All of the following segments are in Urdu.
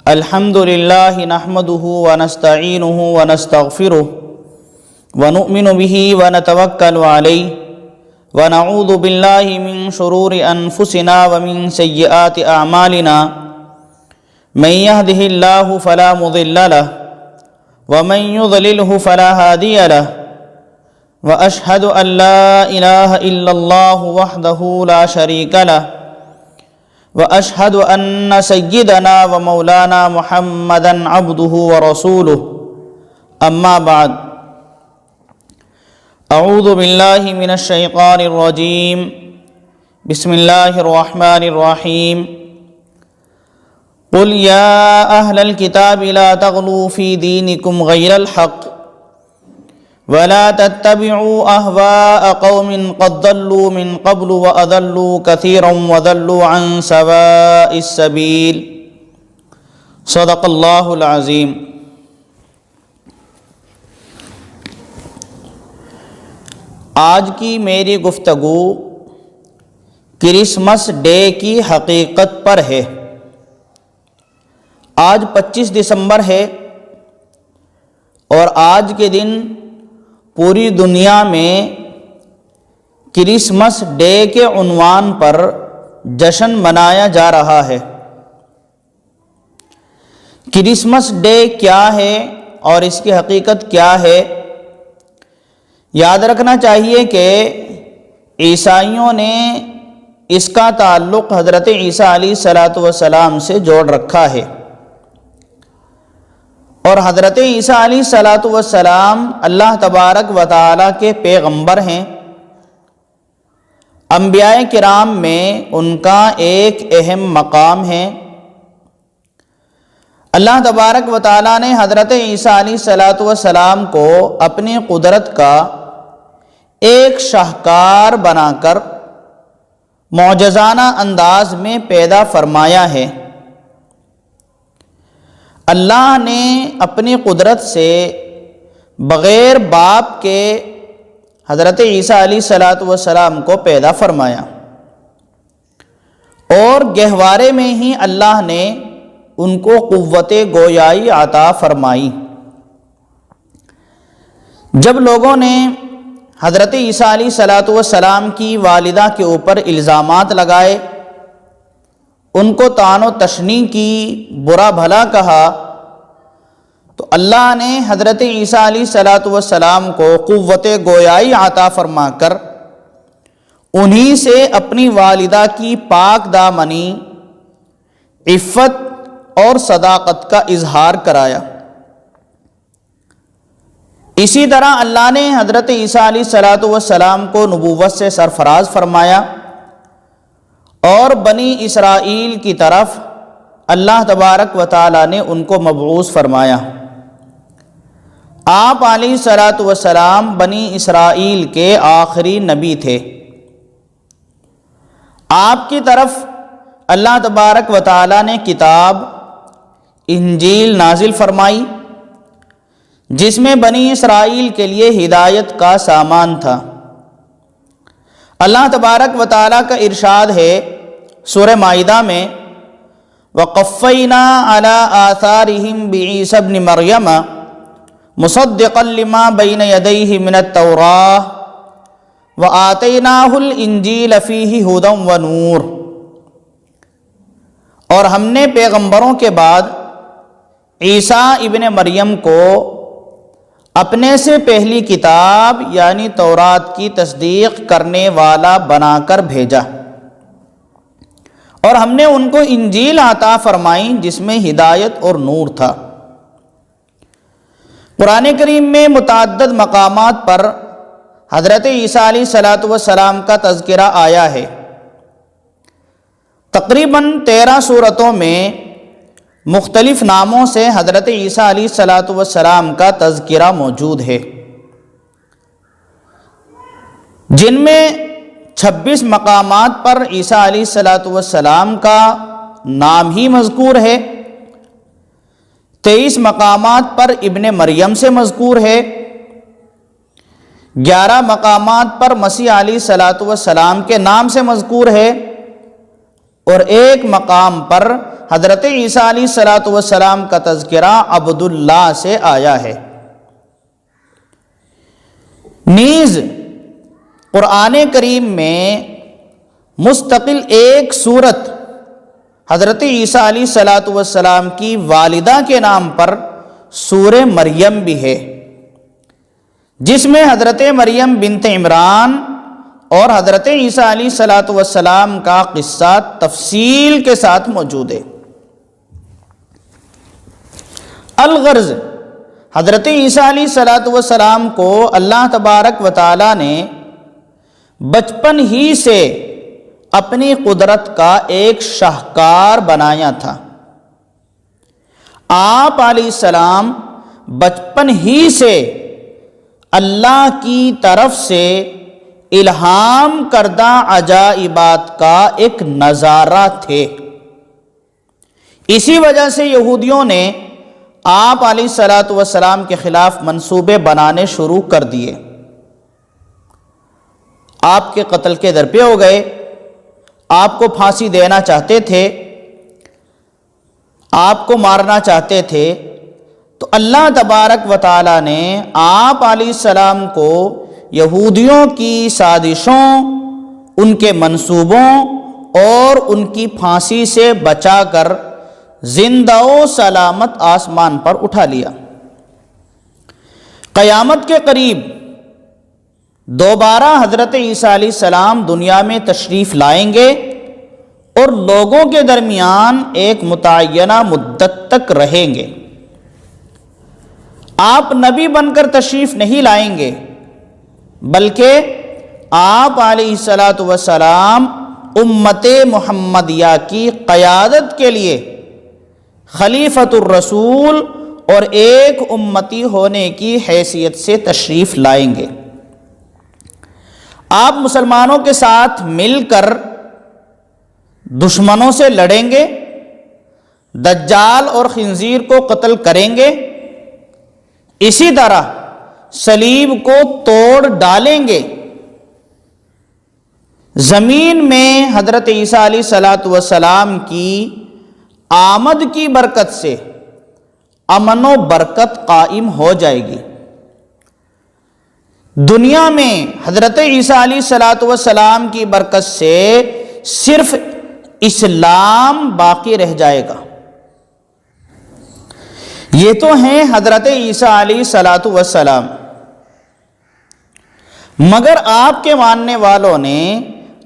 الحمد لله نحمده ونستعينه ونستغفره ونؤمن به ونتوكل عليه ونعوذ بالله من شرور أنفسنا ومن سيئات أعمالنا من يهده الله فلا مضل له ومن يضلله فلا هادي له وأشهد أن لا إله إلا الله وحده لا شريك له وأشهد أن سيدنا ومولانا محمدًا عبده ورسوله أما بعد أعوذ بالله من الشيطان الرجيم بسم الله الرحمن الرحيم قل يا أهل الكتاب لا تغلوا في دينكم غير الحق ولا تتبعوا أهواء قوم قد ضلوا من قبل وأضلوا كثيرا وضلوا عن سواء السبيل صدق اللہ العظیم۔ آج کی میری گفتگو کرسمس ڈے کی حقیقت پر ہے۔ آج 25 دسمبر ہے اور آج کے دن پوری دنیا میں کرسمس ڈے کے عنوان پر جشن منایا جا رہا ہے۔ کرسمس ڈے کیا ہے اور اس کی حقیقت کیا ہے؟ یاد رکھنا چاہیے کہ عیسائیوں نے اس کا تعلق حضرت عیسیٰ علیہ السلام سے جوڑ رکھا ہے، اور حضرت عیسیٰ علیہ السلام اللہ تبارک و تعالیٰ کے پیغمبر ہیں۔ انبیاء کرام میں ان کا ایک اہم مقام ہے۔ اللہ تبارک و تعالیٰ نے حضرت عیسیٰ علیہ السلام کو اپنی قدرت کا ایک شاہکار بنا کر معجزانہ انداز میں پیدا فرمایا ہے۔ اللہ نے اپنی قدرت سے بغیر باپ کے حضرت عیسیٰ علیہ السلام کو پیدا فرمایا، اور گہوارے میں ہی اللہ نے ان کو قوت گویائی عطا فرمائی۔ جب لوگوں نے حضرت عیسیٰ علیہ السلام کی والدہ کے اوپر الزامات لگائے، ان کو طعن و تشنیع کی، برا بھلا کہا، تو اللہ نے حضرت عیسیٰ علیہ السلام کو قوت گویائی عطا فرما کر انہی سے اپنی والدہ کی پاک دامنی، عفت اور صداقت کا اظہار کرایا۔ اسی طرح اللہ نے حضرت عیسیٰ علیہ السلام کو نبوت سے سرفراز فرمایا، اور بنی اسرائیل کی طرف اللہ تبارک و تعالیٰ نے ان کو مبعوث فرمایا۔ آپ علیہ السلام بنی اسرائیل کے آخری نبی تھے۔ آپ کی طرف اللہ تبارک و تعالیٰ نے کتاب انجیل نازل فرمائی، جس میں بنی اسرائیل کے لیے ہدایت کا سامان تھا۔ اللہ تبارک و تعالیٰ کا ارشاد ہے سورہ مائدہ میں، وَقَفَّيْنَا عَلَىٰ آثَارِهِمْ بِعِيسَى ابْنِ مَرْيَمَ مُصَدِّقًا لِمَا بَيْنَ يَدَيْهِ مِنَ التَّوْرَاةِ وَآتَيْنَاهُ الْإِنْجِيلَ فِيهِ هُدًى وَنُورٌ۔ اور ہم نے پیغمبروں کے بعد عیسیٰ ابن مریم کو اپنے سے پہلی کتاب یعنی تورات کی تصدیق کرنے والا بنا کر بھیجا، اور ہم نے ان کو انجیل عطا فرمائی جس میں ہدایت اور نور تھا۔ قرآن کریم میں متعدد مقامات پر حضرت عیسیٰ علیہ السلام کا تذکرہ آیا ہے۔ تقریباً 13 سورتوں میں مختلف ناموں سے حضرت عیسیٰ علیہ السلام کا تذکرہ موجود ہے، جن میں 26 مقامات پر عیسیٰ علیہ السلام کا نام ہی مذکور ہے، 23 مقامات پر ابن مریم سے مذکور ہے، 11 مقامات پر مسیح علیہ السلام کے نام سے مذکور ہے، اور ایک مقام پر حضرت عیسیٰ علیہ السلام کا تذکرہ عبداللہ سے آیا ہے۔ نیز قرآن کریم میں مستقل ایک سورت حضرت عیسیٰ علیہ السلام کی والدہ کے نام پر سورہ مریم بھی ہے، جس میں حضرت مریم بنت عمران اور حضرت عیسیٰ علیہ السلام کا قصہ تفصیل کے ساتھ موجود ہے۔ الغرض، حضرت عیسیٰ علیہ السلام کو اللہ تبارک و تعالی نے بچپن ہی سے اپنی قدرت کا ایک شاہکار بنایا تھا۔ آپ علیہ السلام بچپن ہی سے اللہ کی طرف سے الہام کردہ عجائبات کا ایک نظارہ تھے۔ اسی وجہ سے یہودیوں نے آپ علیہ السلام کے خلاف منصوبے بنانے شروع کر دیے، آپ کے قتل کے درپے ہو گئے، آپ کو پھانسی دینا چاہتے تھے، آپ کو مارنا چاہتے تھے۔ تو اللہ تبارک و تعالی نے آپ علیہ السلام کو یہودیوں کی سازشوں، ان کے منصوبوں اور ان کی پھانسی سے بچا کر زندہ و سلامت آسمان پر اٹھا لیا۔ قیامت کے قریب دوبارہ حضرت عیسیٰ علیہ السلام دنیا میں تشریف لائیں گے اور لوگوں کے درمیان ایک متعینہ مدت تک رہیں گے۔ آپ نبی بن کر تشریف نہیں لائیں گے، بلکہ آپ علیہ السلام امت محمدیہ کی قیادت کے لیے خلیفۃ الرسول اور ایک امتی ہونے کی حیثیت سے تشریف لائیں گے۔ آپ مسلمانوں کے ساتھ مل کر دشمنوں سے لڑیں گے، دجال اور خنزیر کو قتل کریں گے، اسی طرح صلیب کو توڑ ڈالیں گے۔ زمین میں حضرت عیسیٰ علیہ السلام کی آمد کی برکت سے امن و برکت قائم ہو جائے گی۔ دنیا میں حضرت عیسیٰ علیہ السلام کی برکت سے صرف اسلام باقی رہ جائے گا۔ یہ تو ہیں حضرت عیسیٰ علیہ السلام، مگر آپ کے ماننے والوں نے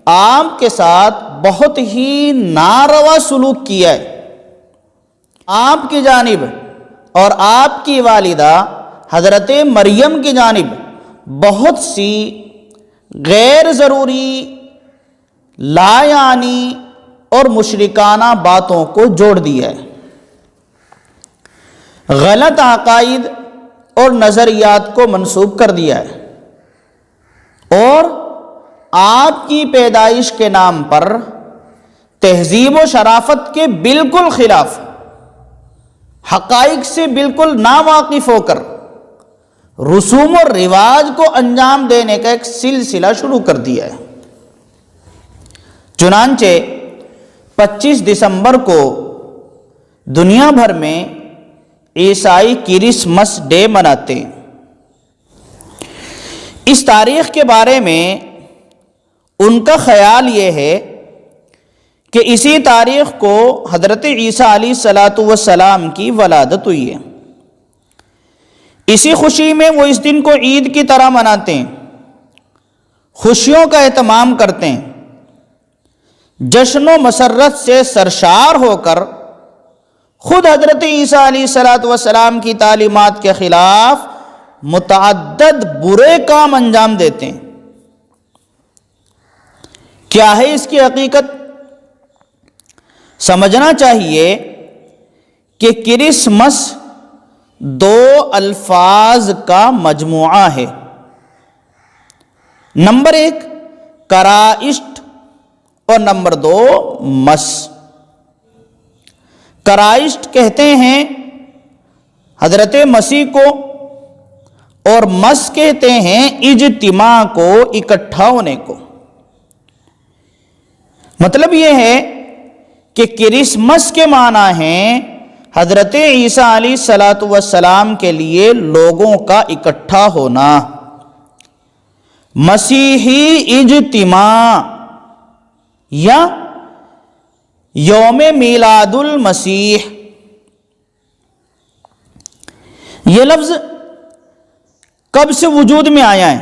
آپ کے ساتھ بہت ہی ناروا سلوک کیا ہے۔ آپ کی جانب اور آپ کی والدہ حضرت مریم کی جانب بہت سی غیر ضروری، لا یعنی اور مشرکانہ باتوں کو جوڑ دیا ہے۔ غلط عقائد اور نظریات کو منسوب کر دیا ہے، اور آپ کی پیدائش کے نام پر تہذیب و شرافت کے بالکل خلاف، حقائق سے بالکل ناواقف ہو کر رسوم و رواج کو انجام دینے کا ایک سلسلہ شروع کر دیا ہے۔ چنانچہ 25 دسمبر کو دنیا بھر میں عیسائی کرسمس ڈے مناتے ہیں۔ اس تاریخ کے بارے میں ان کا خیال یہ ہے کہ اسی تاریخ کو حضرت عیسیٰ علیہ السلام کی ولادت ہوئی ہے۔ اسی خوشی میں وہ اس دن کو عید کی طرح مناتے ہیں، خوشیوں کا اہتمام کرتے ہیں، جشن و مسرت سے سرشار ہو کر خود حضرت عیسیٰ علیہ السلام کی تعلیمات کے خلاف متعدد برے کام انجام دیتے ہیں۔ کیا ہے اس کی حقیقت؟ سمجھنا چاہیے کہ کرسمس 2 الفاظ کا مجموعہ ہے۔ نمبر 1 کرائسٹ اور نمبر 2 مس۔ کرائسٹ کہتے ہیں حضرت مسیح کو، اور مس کہتے ہیں اجتماع کو، اکٹھا ہونے کو۔ مطلب یہ ہے کہ کرسمس کے معنی ہیں حضرت عیسیٰ علیہ الصلاۃ والسلام کے لیے لوگوں کا اکٹھا ہونا، مسیحی اجتماع یا یوم میلاد المسیح۔ یہ لفظ کب سے وجود میں آیا ہے؟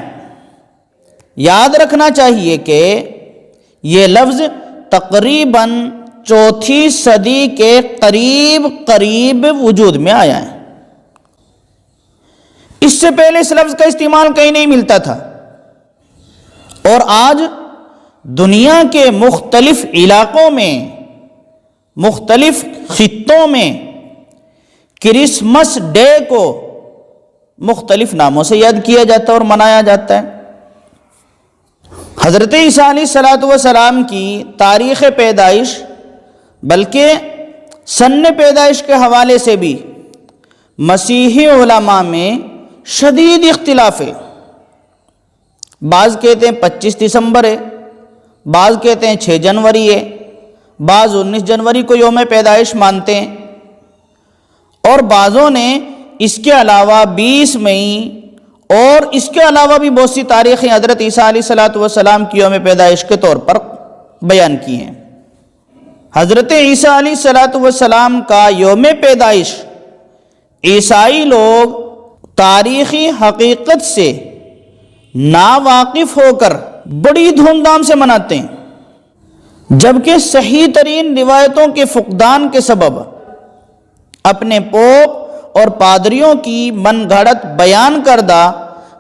یاد رکھنا چاہیے کہ یہ لفظ تقریباً 4 صدی کے قریب وجود میں آیا ہے۔ اس سے پہلے اس لفظ کا استعمال کہیں نہیں ملتا تھا، اور آج دنیا کے مختلف علاقوں میں، مختلف خطوں میں کرسمس ڈے کو مختلف ناموں سے یاد کیا جاتا ہے اور منایا جاتا ہے۔ حضرت عیسیٰ علیہ الصلاۃ والسلام کی تاریخ پیدائش بلکہ سن پیدائش کے حوالے سے بھی مسیحی علماء میں شدید اختلاف ہے۔ بعض کہتے ہیں 25 دسمبر ہے، بعض کہتے ہیں 6 جنوری ہے، بعض 19 جنوری کو یوم پیدائش مانتے ہیں، اور بعضوں نے اس کے علاوہ 20 مئی اور اس کے علاوہ بھی بہت سی تاریخیں حضرت عیسیٰ علیہ الصلاۃ والسلام کی یوم پیدائش کے طور پر بیان کی ہیں۔ حضرت عیسیٰ علیہ الصلاۃ والسلام کا یوم پیدائش عیسائی لوگ تاریخی حقیقت سے ناواقف ہو کر بڑی دھوم دھام سے مناتے ہیں، جبکہ صحیح ترین روایتوں کے فقدان کے سبب اپنے پوپ اور پادریوں کی من گھڑت بیان کردہ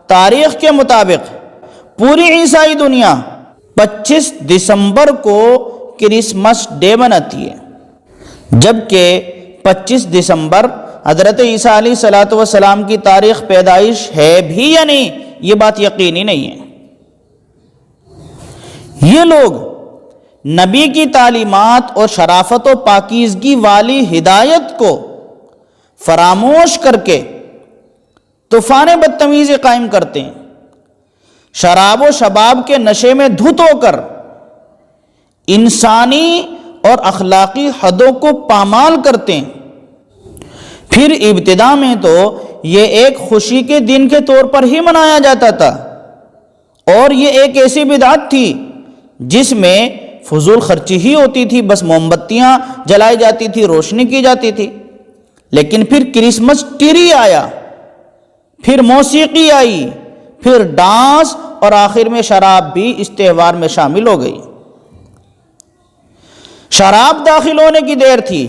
تاریخ کے مطابق پوری عیسائی دنیا 25 دسمبر کو کرسمس ڈے مناتی ہے، جبکہ 25 دسمبر حضرت عیسیٰ علیہ الصلاۃ والسلام کی تاریخ پیدائش ہے بھی یا نہیں، یہ بات یقینی نہیں ہے۔ یہ لوگ نبی کی تعلیمات اور شرافت و پاکیزگی والی ہدایت کو فراموش کر کے طوفان بدتمیزی قائم کرتے ہیں، شراب و شباب کے نشے میں دھت ہو کر انسانی اور اخلاقی حدوں کو پامال کرتے ہیں۔ پھر ابتدا میں تو یہ ایک خوشی کے دن کے طور پر ہی منایا جاتا تھا، اور یہ ایک ایسی بدعت تھی جس میں فضول خرچی ہی ہوتی تھی، بس موم بتیاں جلائی جاتی تھی، روشنی کی جاتی تھی۔ لیکن پھر کرسمس ٹری آیا، پھر موسیقی آئی، پھر ڈانس، اور آخر میں شراب بھی اس تہوار میں شامل ہو گئی۔ شراب داخل ہونے کی دیر تھی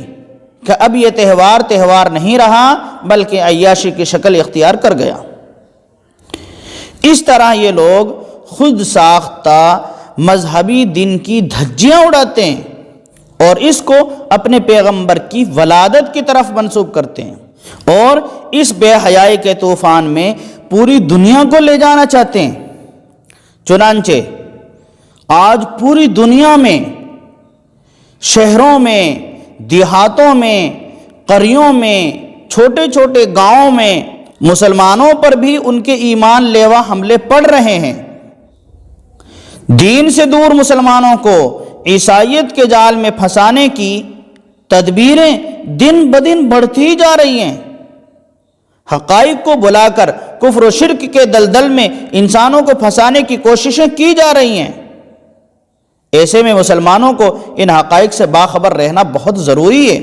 کہ اب یہ تہوار نہیں رہا بلکہ عیاشی کی شکل اختیار کر گیا۔ اس طرح یہ لوگ خود ساختہ مذہبی دن کی دھجیاں اڑاتے ہیں اور اس کو اپنے پیغمبر کی ولادت کی طرف منسوب کرتے ہیں، اور اس بے حیائی کے طوفان میں پوری دنیا کو لے جانا چاہتے ہیں۔ چنانچہ آج پوری دنیا میں، شہروں میں، دیہاتوں میں، قریوں میں، چھوٹے چھوٹے گاؤں میں مسلمانوں پر بھی ان کے ایمان لیوا حملے پڑ رہے ہیں۔ دین سے دور مسلمانوں کو عیسائیت کے جال میں پھنسانے کی تدبیریں دن بدن بڑھتی ہی جا رہی ہیں۔ حقائق کو بلا کر کفر و شرک کے دلدل میں انسانوں کو پھنسانے کی کوششیں کی جا رہی ہیں۔ ایسے میں مسلمانوں کو ان حقائق سے باخبر رہنا بہت ضروری ہے۔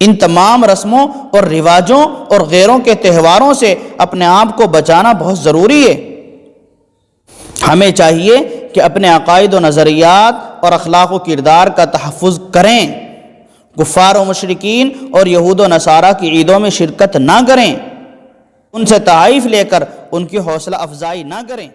ان تمام رسموں اور رواجوں اور غیروں کے تہواروں سے اپنے آپ کو بچانا بہت ضروری ہے۔ ہمیں چاہیے کہ اپنے عقائد و نظریات اور اخلاق و کردار کا تحفظ کریں، کفار و مشرکین اور یہود و نصارہ کی عیدوں میں شرکت نہ کریں، ان سے تحائف لے کر ان کی حوصلہ افزائی نہ کریں۔